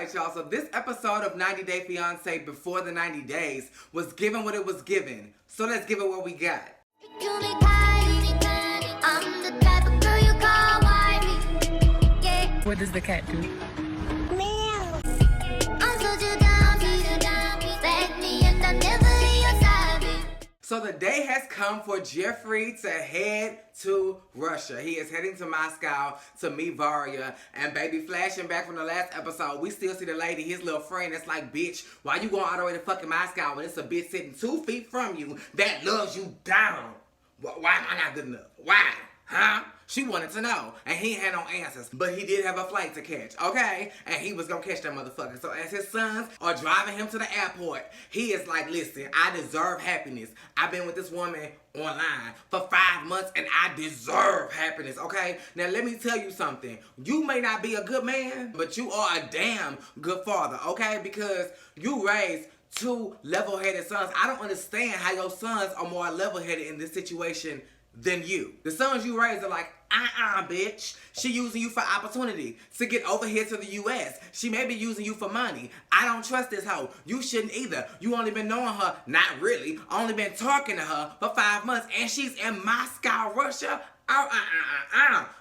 Alright, y'all, so this episode of 90 Day Fiance before the 90 days was given what it was given. So let's give it what we got. What does the cat do? So the day has come for Jeffrey to head to Russia. He is heading to Moscow to meet Varya. And baby, flashing back from the last episode, we still see the lady, his little friend, that's like, bitch, why you going all the way to fucking Moscow when it's a bitch sitting 2 feet from you that loves you down? Why am I not good enough? Why? Huh? She wanted to know, and he had no answers, but he did have a flight to catch, okay? And he was gonna catch that motherfucker. So as his sons are driving him to the airport, he is like, listen, I deserve happiness. I've been with this woman online for 5 months, and I deserve happiness, okay? Now let me tell you something. You may not be a good man, but you are a damn good father, okay? Because you raised 2 level-headed sons. I don't understand how your sons are more level-headed in this situation than you. The sons you raised are like, bitch. She using you for opportunity to get over here to the U.S. She may be using you for money. I don't trust this hoe. You shouldn't either. You only been knowing her, not really, only been talking to her for 5 months, and she's in Moscow, Russia.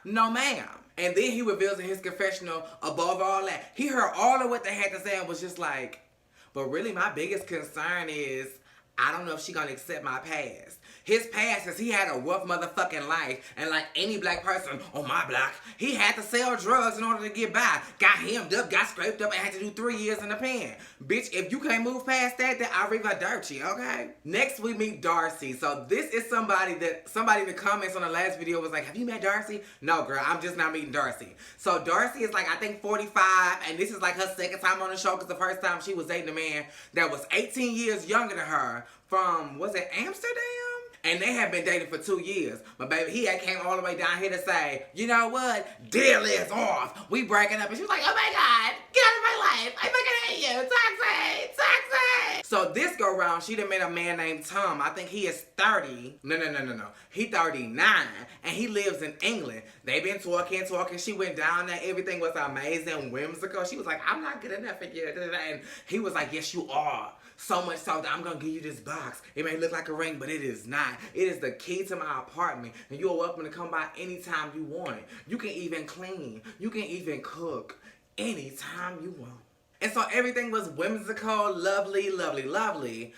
No, ma'am. And then he reveals in his confessional, above all that, he heard all of what they had to say and was just like, but really my biggest concern is, I don't know if she gonna accept my past. His past is he had a rough motherfucking life, and like any black person on my block, he had to sell drugs in order to get by. Got hemmed up, got scraped up, and had to do 3 years in the pen. Bitch, if you can't move past that, then I'll read Darcey, okay? Next we meet Darcey. So this is somebody in the comments on the last video was like, have you met Darcey? No, girl, I'm just not meeting Darcey. So Darcey is like, I think 45, and this is like her second time on the show, because the first time she was dating a man that was 18 years younger than her from, was it Amsterdam? And they had been dating for 2 years. But baby, he had came all the way down here to say, you know what? Deal is off. We breaking up. And she was like, oh my God, get out of my life. I'm looking at you. Toxic, toxic. So this go round, she done met a man named Tom. I think he is 30. No. He 39. And he lives in England. They been talking. She went down there. Everything was amazing, whimsical. She was like, I'm not good enough for you. And he was like, yes, you are. So much so that I'm gonna give you this box. It may look like a ring, but it is not. It is the key to my apartment, and you are welcome to come by anytime you want. You can even clean. You can even cook anytime you want. And so everything was whimsical, lovely night.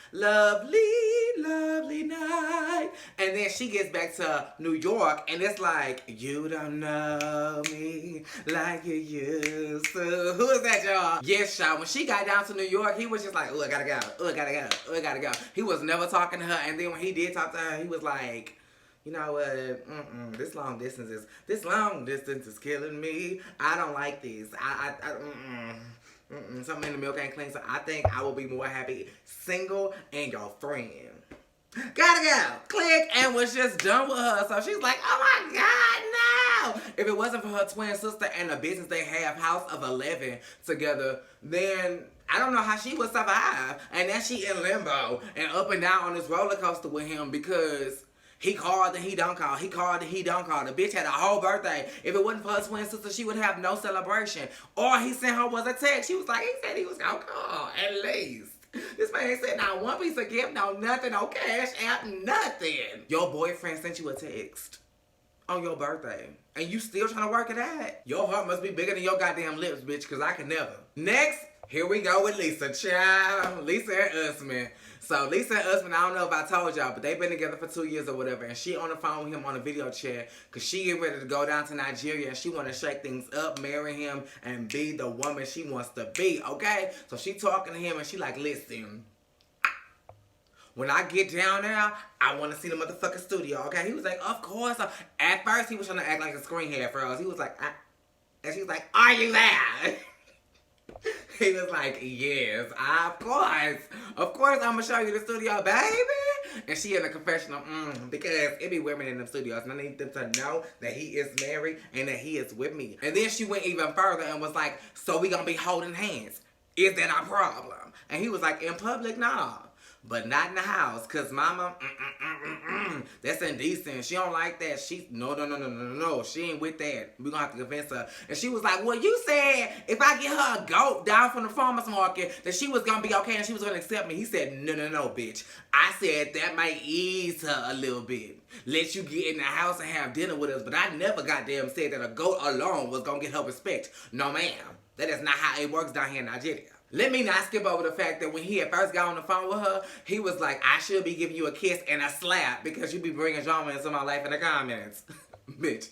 And then she gets back to New York, and it's like, you don't know me like you used to. Who is that, y'all? Yes, y'all. When she got down to New York, he was just like, oh, I gotta go. Oh, I gotta go. Oh, I gotta go. He was never talking to her. And then when he did talk to her, he was like, you know what? This long distance is killing me. I don't like this. Something in the milk ain't clean, so I think I will be more happy single and your friend. Gotta go. Click, and was just done with her. So she's like, oh my God, no. If it wasn't for her twin sister and the business they have, House of 11 together, then I don't know how she would survive. And then she in limbo and up and down on this roller coaster with him because he called and he don't call. He called and he don't call. The bitch had a whole birthday. If it wasn't for her twin sister, she would have no celebration. All he sent her was a text. She was like, he said he was gonna call at least. This man said not one piece of gift, no nothing, no cash app, nothing. Your boyfriend sent you a text on your birthday, and you still trying to work it out? Your heart must be bigger than your goddamn lips, bitch, because I can never. Next, here we go with Lisa, child. Lisa and Usman. So Lisa and Usman, I don't know if I told y'all, but they've been together for 2 years or whatever, and she on the phone with him on a video chat because she getting ready to go down to Nigeria and she want to shake things up, marry him, and be the woman she wants to be, okay? So she talking to him and she like, listen, when I get down there, I want to see the motherfucking studio, okay? He was like, of course. At first, he was trying to act like a screen head for us. He was like, and she was like, are you there? He was like, yes, of course. Of course I'm going to show you the studio, baby. And she in the confessional, because it be women in the studios, and I need them to know that he is married and that he is with me. And then she went even further and was like, so we going to be holding hands. Is that our problem? And he was like, in public, nah. but not in the house, cause mama, that's indecent. She don't like that. She no. She ain't with that. We gonna have to convince her. And she was like, well, you said if I get her a goat down from the farmer's market, that she was gonna be okay and she was gonna accept me. He said, no, bitch. I said that might ease her a little bit. Let you get in the house and have dinner with us, but I never goddamn said that a goat alone was gonna get her respect. No, ma'am. That is not how it works down here in Nigeria. Let me not skip over the fact that when he had first got on the phone with her, he was like, I should be giving you a kiss and a slap because you be bringing drama into my life in the comments. Bitch.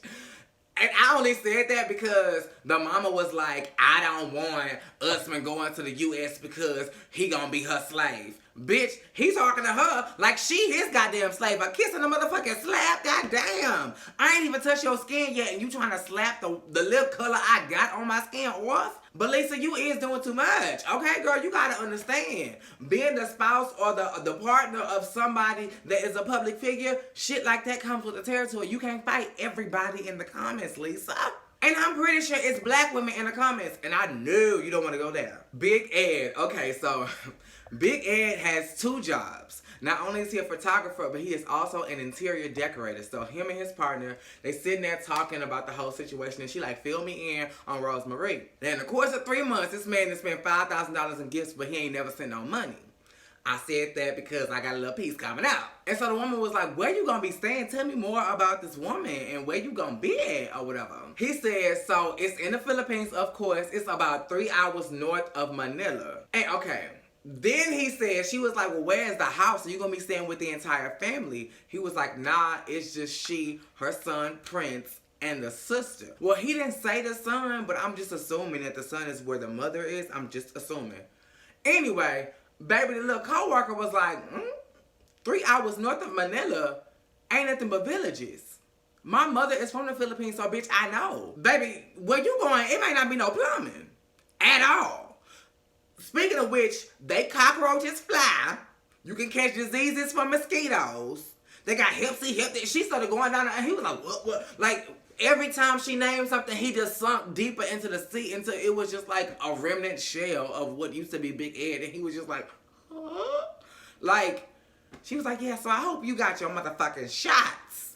And I only said that because the mama was like, I don't want Usman going to the U.S. because he gonna be her slave. Bitch, he's talking to her like she his goddamn slave. A kiss and a motherfucking slap, goddamn. I ain't even touched your skin yet and you trying to slap the lip color I got on my skin off? But Lisa, you is doing too much. Okay, girl, you gotta understand. Being the spouse or the partner of somebody that is a public figure, shit like that comes with the territory. You can't fight everybody in the comments, Lisa. And I'm pretty sure it's black women in the comments. And I know you don't want to go there. Big Ed. Okay, so Big Ed has 2 jobs. Not only is he a photographer, but he is also an interior decorator. So him and his partner, they sitting there talking about the whole situation, and she like, fill me in on Rosemary. Then in the course of 3 months, this man has spent $5,000 in gifts, but he ain't never sent no money. I said that because I got a little piece coming out. And so the woman was like, where you gonna be staying? Tell me more about this woman and where you gonna be at or whatever. He said, so it's in the Philippines, of course. It's about 3 hours north of Manila. And okay. Then he said, she was like, well, where's the house? Are you going to be staying with the entire family? He was like, nah, it's just she, her son, Prince, and the sister. Well, he didn't say the son, but I'm just assuming that the son is where the mother is. I'm just assuming. Anyway, baby, the little co-worker was like, 3 hours north of Manila ain't nothing but villages. My mother is from the Philippines, so bitch, I know. Baby, where you going, it might not be no plumbing at all. Speaking of which, they cockroaches fly. You can catch diseases from mosquitoes. They got hip. She started going down there, and he was like, what? Like, every time she named something, he just sunk deeper into the sea until it was just like a remnant shell of what used to be Big Ed. And he was just like, huh? Like, she was like, yeah, so I hope you got your motherfucking shots.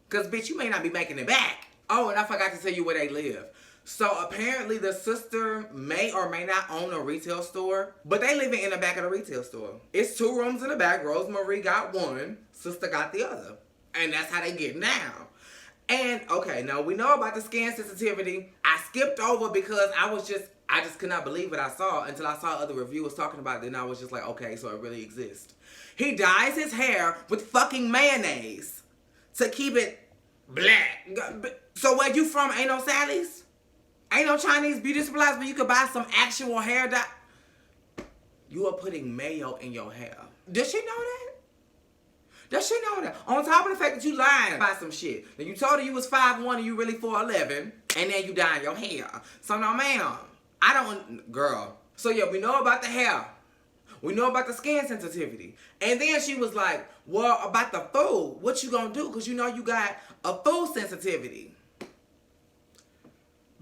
Because, bitch, you may not be making it back. Oh, and I forgot to tell you where they live. So apparently the sister may or may not own a retail store, but they living in the back of the retail store. It's 2 rooms in the back. Rosemary got one, sister got the other. And that's how they get now. And okay, now we know about the skin sensitivity. I skipped over because I just could not believe what I saw until I saw other reviewers talking about it. And I was just like, okay, so it really exists. He dyes his hair with fucking mayonnaise to keep it black. So where you from? Ain't no Sally's? Ain't no Chinese beauty supplies where you could buy some actual hair dye? You are putting mayo in your hair. Does she know that? Does she know that? On top of the fact that you lying about some shit. Now you told her you was 5'1" and you really 4'11", and then you dyeing your hair. So no, ma'am. I don't, girl. So yeah, we know about the hair. We know about the skin sensitivity. And then she was like, well, about the food, what you gonna do? Because you know you got a food sensitivity.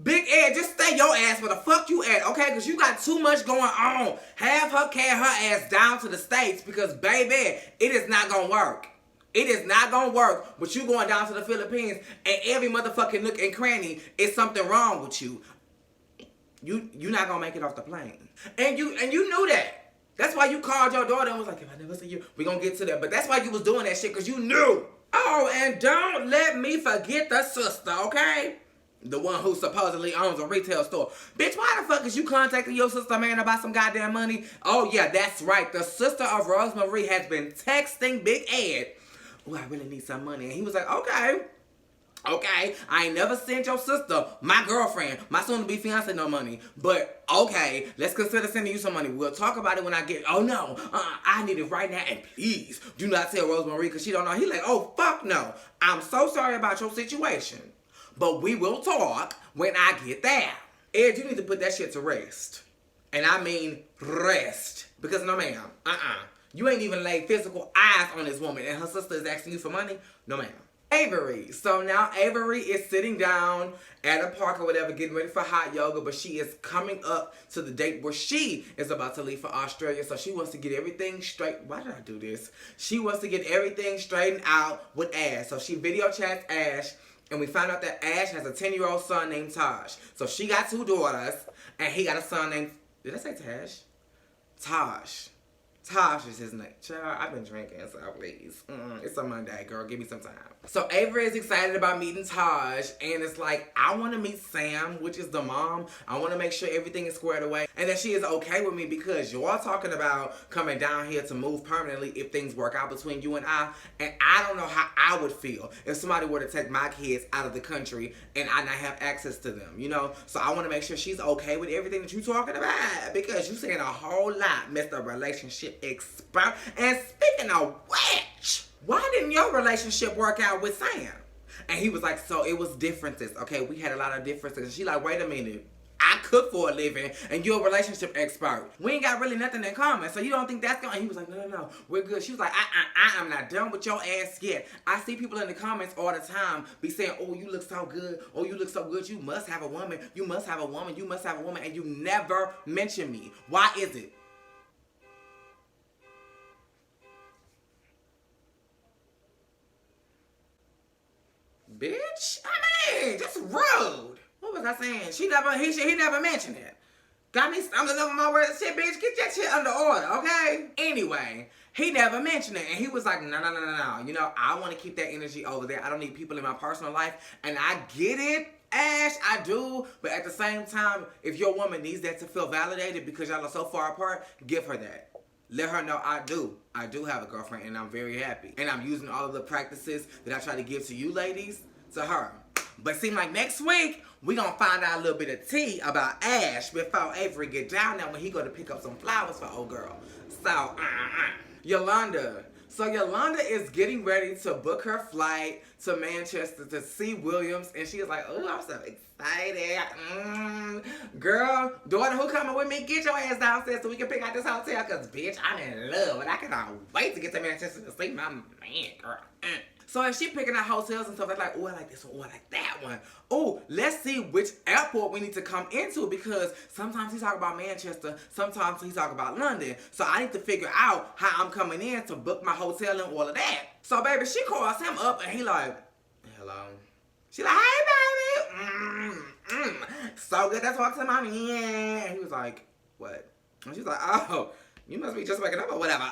Big Ed, just stay your ass where the fuck you at, okay? Because you got too much going on. Have her carry her ass down to the States because, baby, it is not going to work. It is not going to work with you going down to the Philippines and every motherfucking nook and cranny is something wrong with you. You're not going to make it off the plane. And you knew that. That's why you called your daughter and was like, if I never see you, we're going to get to that. But that's why you was doing that shit because you knew. Oh, and don't let me forget the sister, okay? The one who supposedly owns a retail store. Bitch, why the fuck is you contacting your sister, man, about some goddamn money? Oh, yeah, that's right. The sister of Rosemary has been texting Big Ed. Oh, I really need some money. And he was like, okay. Okay, I ain't never sent your sister, my girlfriend, my soon-to-be fiance no money. But, okay, let's consider sending you some money. We'll talk about it when I get, oh no, I need it right now. And please, do not tell Rosemary because she don't know. He like, oh, fuck no. I'm so sorry about your situation. But we will talk when I get there. Ed, you need to put that shit to rest. And I mean rest. Because no ma'am, you ain't even laid physical eyes on this woman and her sister is asking you for money? No ma'am. Avery. So now Avery is sitting down at a park or whatever, getting ready for hot yoga, but she is coming up to the date where she is about to leave for Australia. So she wants to get everything straight. Why did I do this? She wants to get everything straightened out with Ash. So she video chats Ash, and we found out that Ash has a 10-year-old son named Taj. So she got 2 daughters, and he got a son named, did I say Tash? Taj. Taj is his name. Child, I've been drinking, so please. It's a Monday, girl. Give me some time. So Avery is excited about meeting Taj, and it's like, I want to meet Sam, which is the mom. I want to make sure everything is squared away, and that she is okay with me, because y'all talking about coming down here to move permanently if things work out between you and I don't know how I would feel if somebody were to take my kids out of the country and I not have access to them, you know? So I want to make sure she's okay with everything that you talking about, because you saying a whole lot, Mr. Relationship Expert. And speaking of which, why didn't your relationship work out with Sam? And he was like, so it was differences, okay? We had a lot of differences. And she like, wait a minute. I cook for a living, and you're a relationship expert. We ain't got really nothing in common, so you don't think that's going? And he was like, no, we're good. She was like, I'm not done with your ass yet. I see people in the comments all the time be saying, oh, you look so good. Oh, you look so good. You must have a woman. You must have a woman. You must have a woman. And you never mention me. Why is it? Bitch, I mean, just rude. What was I saying? He never mentioned it. Got me stumbling over my words. Shit, bitch, get that shit under order, okay? Anyway, he never mentioned it, and he was like, no. You know, I want to keep that energy over there. I don't need people in my personal life, and I get it, Ash, I do. But at the same time, if your woman needs that to feel validated because y'all are so far apart, give her that. Let her know I do. I do have a girlfriend, and I'm very happy. And I'm using all of the practices that I try to give to you ladies to her. But seem like next week, we gonna find out a little bit of tea about Ash before Avery get down there when he go to pick up some flowers for old girl. So, Yolanda. So Yolanda is getting ready to book her flight to Manchester to see Williams. And she is like, oh, I'm so excited. Girl, daughter, who coming with me? Get your ass downstairs so we can pick out this hotel. Because, bitch, I'm in love. And I cannot wait to get to Manchester to see my man, girl. So as she picking out hotels and stuff, I'm like, oh, I like this one, oh, I like that one. Oh, let's see which airport we need to come into, because sometimes he's talking about Manchester, sometimes he's talking about London. So I need to figure out how I'm coming in to book my hotel and all of that. So baby, she calls him up and he like, hello. She like, hey baby. So good to talk to mommy. Yeah. And he was like, what? And she's like, oh, you must be just waking up or whatever.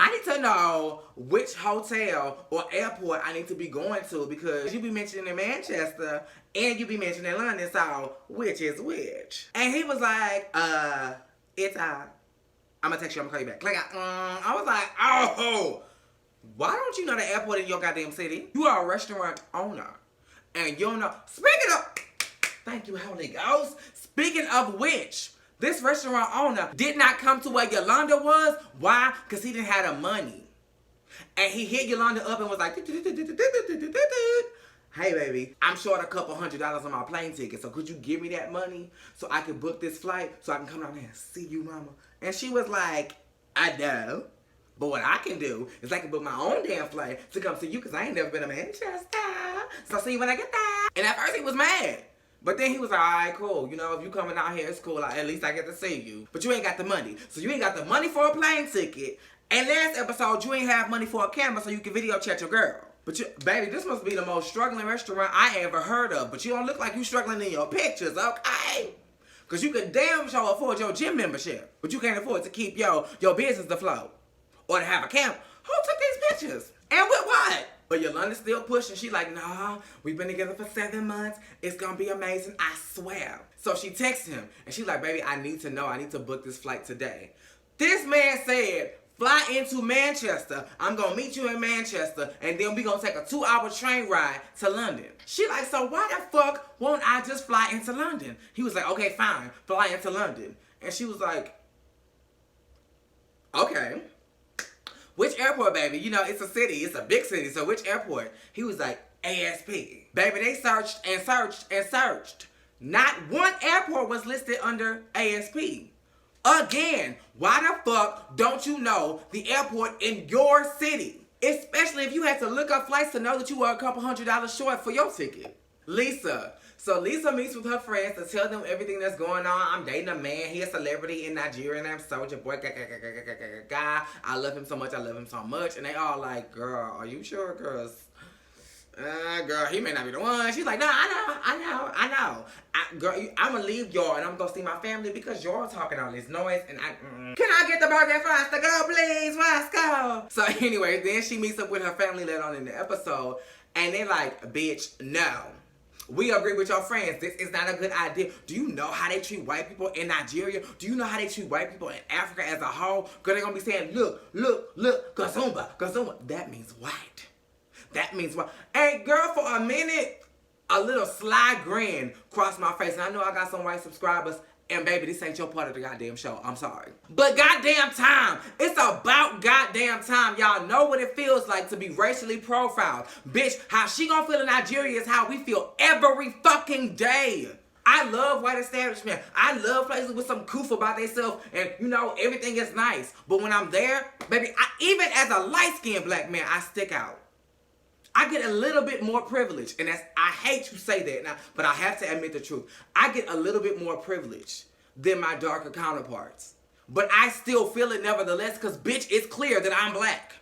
I need to know which hotel or airport I need to be going to, because you be mentioning Manchester and you be mentioning London, so which is which? And he was like, it's I'm gonna text you, I'm gonna call you back. Like, I was like, oh, why don't you know the airport in your goddamn city? You are a restaurant owner and you don't know. Speaking of, thank you, Holy Ghost. Speaking of which, this restaurant owner did not come to where Yolanda was. Why? Because he didn't have the money. And he hit Yolanda up and was like, hey, baby, I'm short a couple $100 on my plane ticket. So could you give me that money so I can book this flight so I can come down there and see you, mama? And she was like, I know. But what I can do is I can book my own damn flight to come see you, because I ain't never been to Manchester. So I'll see you when I get there. And at first he was mad. But then he was like, all right, cool. You know, if you coming out here, it's cool. At least I get to see you. But you ain't got the money. So you ain't got the money for a plane ticket. And last episode, you ain't have money for a camera so you can video chat your girl. But you, baby, this must be the most struggling restaurant I ever heard of. But you don't look like you struggling in your pictures, okay? Because you can damn sure afford your gym membership. But you can't afford to keep your business afloat. Or to have a camera. Who took these pictures? And with what? But Yolanda's still pushing. She like, nah, we've been together for 7 months. It's gonna be amazing, I swear. So she texts him, and she's like, baby, I need to know. I need to book this flight today. This man said, fly into Manchester. I'm gonna meet you in Manchester, and then we gonna take a 2-hour train ride to London. She like, so why the fuck won't I just fly into London? He was like, okay, fine, fly into London. And she was like, okay. Which airport, baby? You know, it's a city. It's a big city. So which airport? He was like, ASP. Baby, they searched and searched and searched. Not one airport was listed under ASP. Again, why the fuck don't you know the airport in your city? Especially if you had to look up flights to know that you were a couple $100 short for your ticket. Lisa. So Lisa meets with her friends to tell them everything that's going on. I'm dating a man. He a celebrity in Nigeria, and I'm Soulja Boy. Guy. I love him so much. I love him so much. And they all like, girl, are you sure? Girls, girl, he may not be the one. She's like, no, I know. Girl, I'm gonna leave y'all and I'm gonna see my family because y'all talking all this noise. And can I get the birthday fries to go, please? Let's go. So anyway, then she meets up with her family later on in the episode, and they're like, bitch, no. We agree with your friends. This is not a good idea. Do you know how they treat white people in Nigeria? Do you know how they treat white people in Africa as a whole? Girl, they're going to be saying, look, Kazumba. That means white. That means white. Hey, girl, for a minute, a little sly grin crossed my face. And I know I got some white subscribers. And baby, this ain't your part of the goddamn show. I'm sorry. But goddamn time. It's about goddamn time. Y'all know what it feels like to be racially profiled. Bitch, how she gonna feel in Nigeria is how we feel every fucking day. I love white establishment. I love places with some coof about themselves and, you know, everything is nice. But when I'm there, baby, even as a light-skinned black man, I stick out. I get a little bit more privilege, and I hate to say that now, but I have to admit the truth. I get a little bit more privilege than my darker counterparts. But I still feel it nevertheless, because bitch, it's clear that I'm black.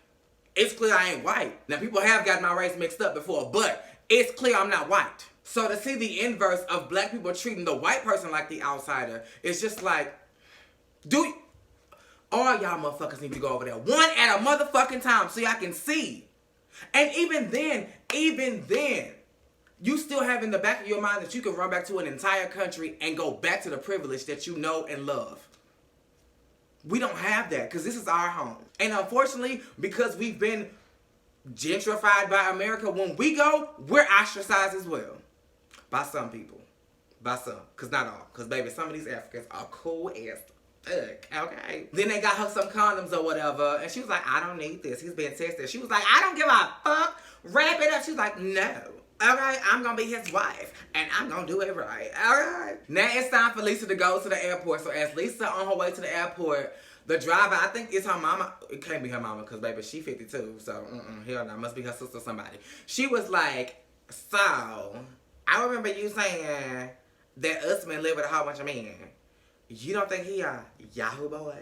It's clear I ain't white. Now, people have got my race mixed up before, but it's clear I'm not white. So to see the inverse of black people treating the white person like the outsider, it's just like, all y'all motherfuckers need to go over there. One at a motherfucking time so y'all can see. And even then, you still have in the back of your mind that you can run back to an entire country and go back to the privilege that you know and love. We don't have that because this is our home. And unfortunately, because we've been gentrified by America, when we go, we're ostracized as well. By some people. By some. Because not all. Because baby, some of these Africans are cool as okay. Then they got her some condoms or whatever, and she was like, I don't need this. He's being tested. She was like, I don't give a fuck. Wrap it up. She was like, no. Okay, I'm gonna be his wife, and I'm gonna do it right. Alright. Now it's time for Lisa to go to the airport. So as Lisa on her way to the airport, the driver, I think it's her mama. It can't be her mama, because baby, she 52. So, hell no. Must be her sister or somebody. She was like, so, I remember you saying that Usman lived with a whole bunch of men. You don't think he a Yahoo boy?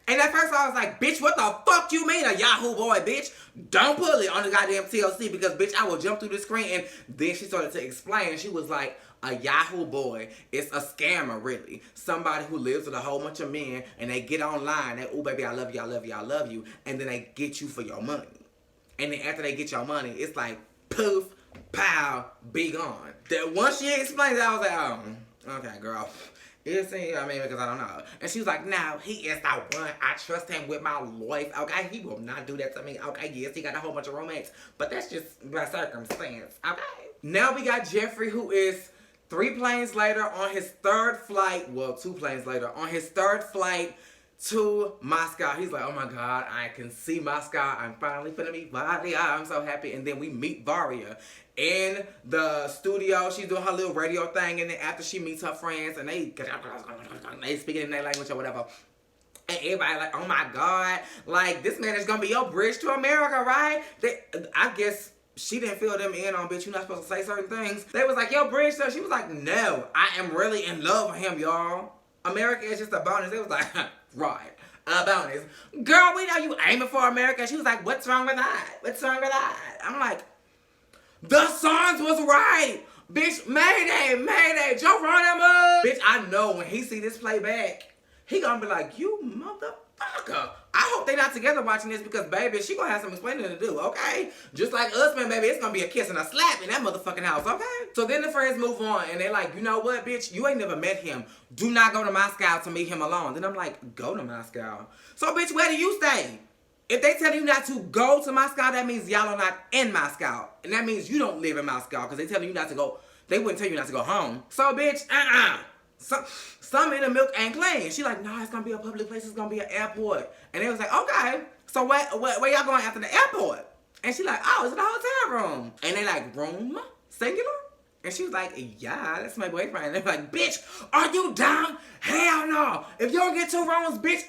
And at first I was like, bitch, what the fuck you mean a Yahoo boy, bitch? Don't pull it on the goddamn TLC because, bitch, I will jump through the screen. And then she started to explain. She was like, a Yahoo boy is a scammer, really. Somebody who lives with a whole bunch of men and they get online. They, oh, baby, I love you, I love you, I love you. And then they get you for your money. And then after they get your money, it's like, poof, pow, be gone. That once she explained it, I was like, oh, okay, girl. Because I don't know. And she was like, no, he is the one. I trust him with my life. Okay, he will not do that to me. Okay, yes, he got a whole bunch of roommates. But that's just by circumstance. Okay. Now we got Jeffrey, who is 3 planes later on his third flight. Well, 2 planes later on his third flight to Moscow. He's like, oh my God, I can see Moscow. I'm finally finna meet Varya. I'm so happy. And then we meet Varya in the studio. She's doing her little radio thing. And then after she meets her friends and they speaking in their language or whatever. And everybody like, oh my God, like this man is gonna be your bridge to America, right? I guess she didn't fill them in on, bitch, you're not supposed to say certain things. They was like, yo, bridge, so she was like, no, I am really in love with him, y'all. America is just a bonus. It was like, right, a bonus. Girl, we know you aiming for America. She was like, what's wrong with that? What's wrong with that? I'm like, the songs was right. Bitch, Mayday, Mayday, Geronimo. Bitch, I know when he see this playback, he gonna be like, you motherfucker. I hope they not together watching this because, baby, she gonna have some explaining to do, okay? Just like us, man, baby, it's gonna be a kiss and a slap in that motherfucking house, okay? So then the friends move on, and they're like, you know what, bitch? You ain't never met him. Do not go to Moscow to meet him alone. Then I'm like, go to Moscow. So, bitch, where do you stay? If they tell you not to go to Moscow, that means y'all are not in Moscow. And that means you don't live in Moscow because they telling you not to go. They wouldn't tell you not to go home. So, bitch, some in the milk ain't clean. She like, no, it's gonna be a public place. It's gonna be an airport. And they was like, okay. So where y'all going after the airport? And she like, oh, it's in a hotel room. And they like, room? Singular? And she was like, yeah, that's my boyfriend. And they're like, bitch, are you dumb? Hell no. If you don't get 2 rooms, bitch,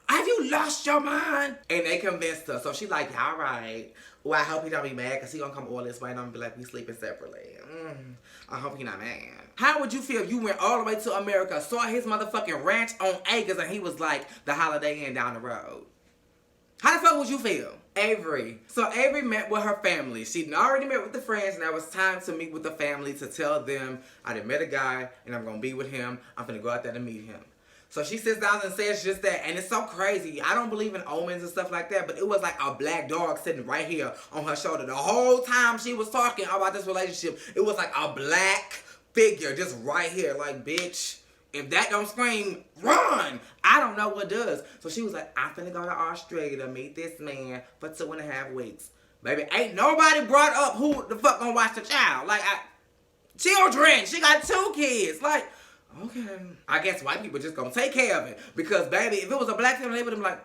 have you lost your mind? And they convinced her. So she like, yeah, all right. Well, I hope he don't be mad because he gonna come all this way and I'm gonna be like, we sleeping separately. I hope he not mad. How would you feel if you went all the way to America, saw his motherfucking ranch on acres, and he was like the Holiday Inn down the road? How the fuck would you feel? Avery. So Avery met with her family. She'd already met with the friends, and now it's time to meet with the family to tell them, I done met a guy, and I'm gonna be with him. I'm gonna go out there to meet him. So she sits down and says just that, and it's so crazy. I don't believe in omens and stuff like that, but it was like a black dog sitting right here on her shoulder. The whole time she was talking about this relationship, it was like a black figure just right here. Like, bitch, if that don't scream, run! I don't know what does. So she was like, I'm finna go to Australia to meet this man for 2.5 weeks. Baby, ain't nobody brought up who the fuck gonna watch the child. Like, children, she got 2 kids. Like, okay. I guess white people just gonna take care of it. Because, baby, if it was a black family, they would have been like,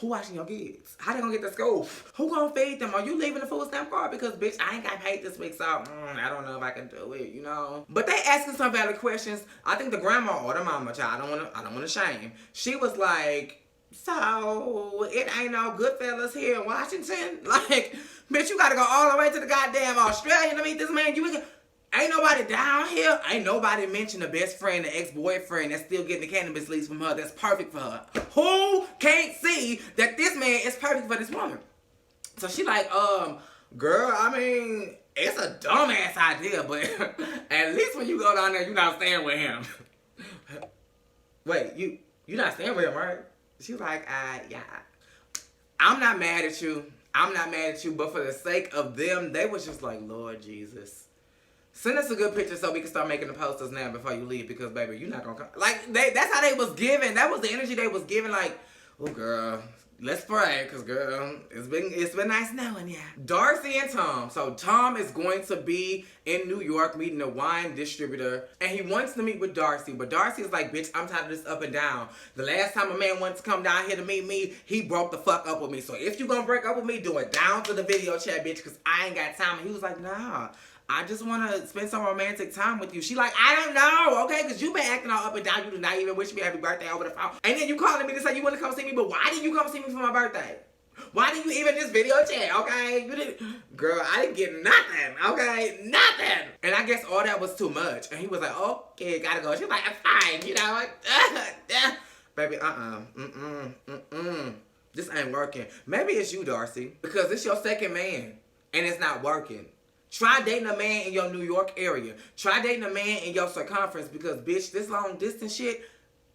who watching your kids? How they gonna get to school? Who gonna feed them? Are you leaving the food stamp card? Because, bitch, I ain't got paid this week, so I don't know if I can do it, you know? But they asking some valid questions. I think the grandma or the mama, child, I don't wanna shame. She was like, so it ain't no Goodfellas here in Washington? Like, bitch, you gotta go all the way to the goddamn Australia to meet this man. Ain't nobody down here. Ain't nobody mentioned the best friend, the ex-boyfriend that's still getting the cannabis leaves from her. That's perfect for her. Who can't see that this man is perfect for this woman? So she like, girl, I mean, it's a dumbass idea, but at least when you go down there, you're not staying with him. Wait, you not staying with him, right? She was like, yeah. I'm not mad at you. I'm not mad at you, but for the sake of them, they was just like, Lord Jesus. Send us a good picture so we can start making the posters now before you leave, because, baby, you're not gonna come. Like, that's how they was giving. That was the energy they was giving. Like, oh, girl, let's pray, because, girl, it's been nice knowing ya. Darcey and Tom. So, Tom is going to be in New York meeting a wine distributor, and he wants to meet with Darcey. But Darcey is like, bitch, I'm tired of this up and down. The last time a man wanted to come down here to meet me, he broke the fuck up with me. So, if you gonna break up with me, do it down to the video chat, bitch, because I ain't got time. And he was like, nah. I just want to spend some romantic time with you. She like, I don't know, okay? Because you been acting all up and down. You did not even wish me happy birthday over the phone. And then you calling me to say you want to come see me, but why did you come see me for my birthday? Why did you even just video chat, okay? You didn't, girl, I didn't get nothing, okay? Nothing. And I guess all that was too much. And he was like, okay, gotta go. She was like, fine, you know what? Baby, this ain't working. Maybe it's you, Darcey, because it's your second man, and it's not working. Try dating a man in your New York area. Try dating a man in your circumference, because, bitch, this long distance shit,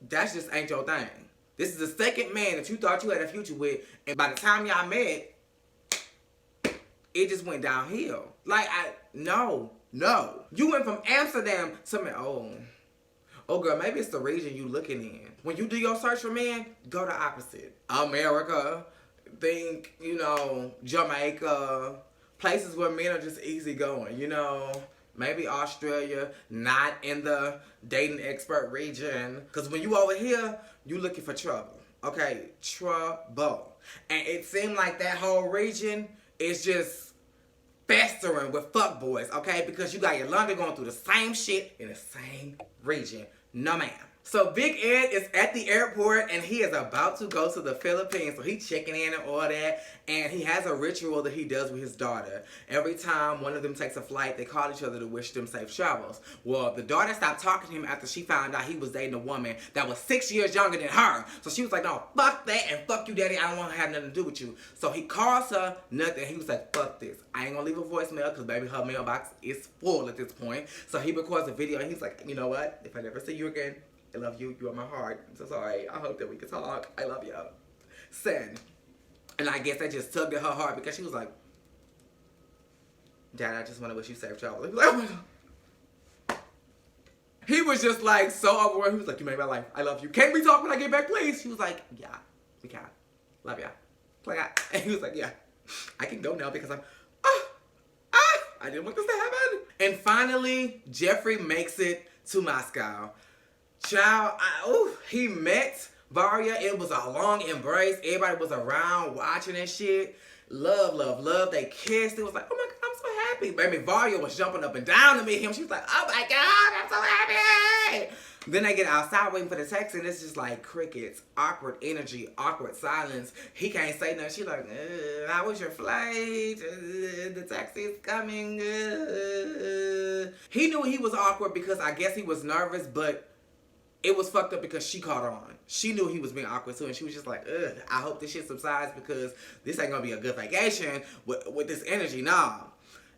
that just ain't your thing. This is the second man that you thought you had a future with, and by the time y'all met, it just went downhill. Like, no. You went from Amsterdam to, oh girl, maybe it's the region you looking in. When you do your search for men, go the opposite. America, think, Jamaica, places where men are just easygoing, Maybe Australia, not in the dating expert region. Because when you over here, you looking for trouble. Okay, trouble. And it seemed like that whole region is just festering with fuckboys, okay? Because you got Yolanda going through the same shit in the same region. No, ma'am. So Big Ed is at the airport, and he is about to go to the Philippines. So he's checking in and all that, and he has a ritual that he does with his daughter. Every time one of them takes a flight, they call each other to wish them safe travels. Well, the daughter stopped talking to him after she found out he was dating a woman that was 6 years younger than her. So she was like, no, fuck that, and fuck you, daddy. I don't want to have nothing to do with you. So he calls her, nothing. He was like, fuck this. I ain't gonna leave a voicemail, because baby, her mailbox is full at this point. So he records a video, and he's like, you know what? If I never see you again, I love you. You are my heart. I'm so sorry. I hope that we can talk. I love you. Send. And I guess that just tugged at her heart, because she was like, Dad, I just want to wish you safe travel. He was like, oh my God. He was just like so overwhelmed. He was like, you made my life. I love you. Can we talk when I get back, please? She was like, yeah, we can. Love ya. Play out. And he was like, yeah, I can go now because I didn't want this to happen. And finally, Jeffrey makes it to Moscow. Child, he met Varya. It was a long embrace. Everybody was around watching and shit. Love. They kissed. It was like, oh my God, I'm so happy. Baby, Varya was jumping up and down to meet him. She was like, oh my God, I'm so happy. Then they get outside waiting for the taxi, and it's just like crickets, awkward energy, awkward silence. He can't say nothing. She like, how was your flight? The taxi is coming. He knew he was awkward because I guess he was nervous, but it was fucked up because she caught on. She knew he was being awkward too, and she was just like, ugh, I hope this shit subsides because this ain't gonna be a good vacation with this energy, nah.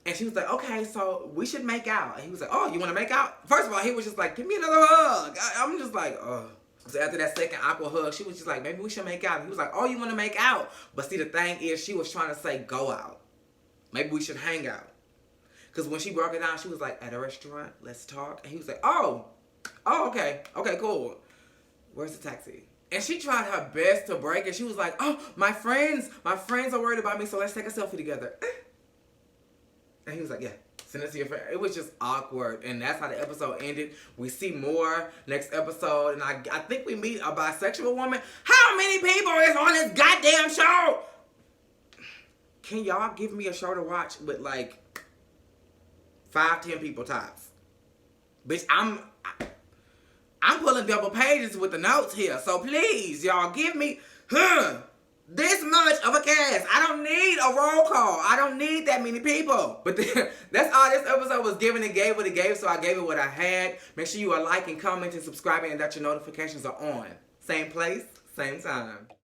And she was like, okay, so we should make out. And he was like, oh, you want to make out? First of all, he was just like, give me another hug. I'm just like, oh. So after that second awkward hug, she was just like, maybe we should make out. And he was like, oh, you want to make out? But see, the thing is, she was trying to say go out. Maybe we should hang out. Because when she broke it down, she was like, at a restaurant, let's talk. And he was like, oh, okay. Okay, cool. Where's the taxi? And she tried her best to break it. She was like, oh, my friends are worried about me, so let's take a selfie together. And he was like, yeah, send it to your friend. It was just awkward. And that's how the episode ended. We see more next episode. And I think we meet a bisexual woman. How many people is on this goddamn show? Can y'all give me a show to watch with like 5-10 people tops? Bitch, I'm pulling double pages with the notes here. So please, y'all give me, this much of a cast. I don't need a roll call. I don't need that many people. But that's all this episode was giving. It gave what it gave, so I gave it what I had. Make sure you are liking, commenting, subscribing, and that your notifications are on. Same place, same time.